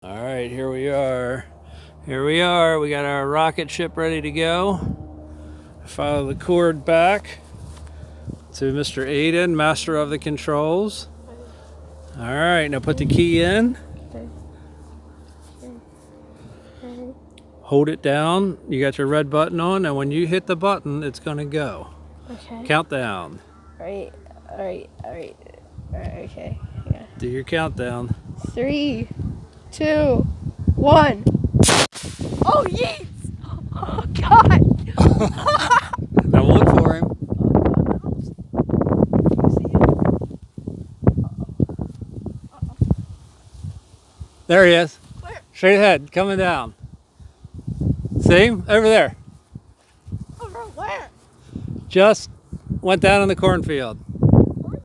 All right, here we are. Here we are. We got our rocket ship ready to go. Follow the cord back to Mr. Aiden, master of the controls. All right, now put the key in. Hold it down. You got your red button on, and when you hit the button, it's gonna go. Okay. Countdown. Alright, okay. Yeah. Do your countdown. 3, 2, 1. Oh, yeet! Oh, God! Now look for him. There he is. Where? Straight ahead, coming down. See him? Over there. Over where? Just went down in the cornfield.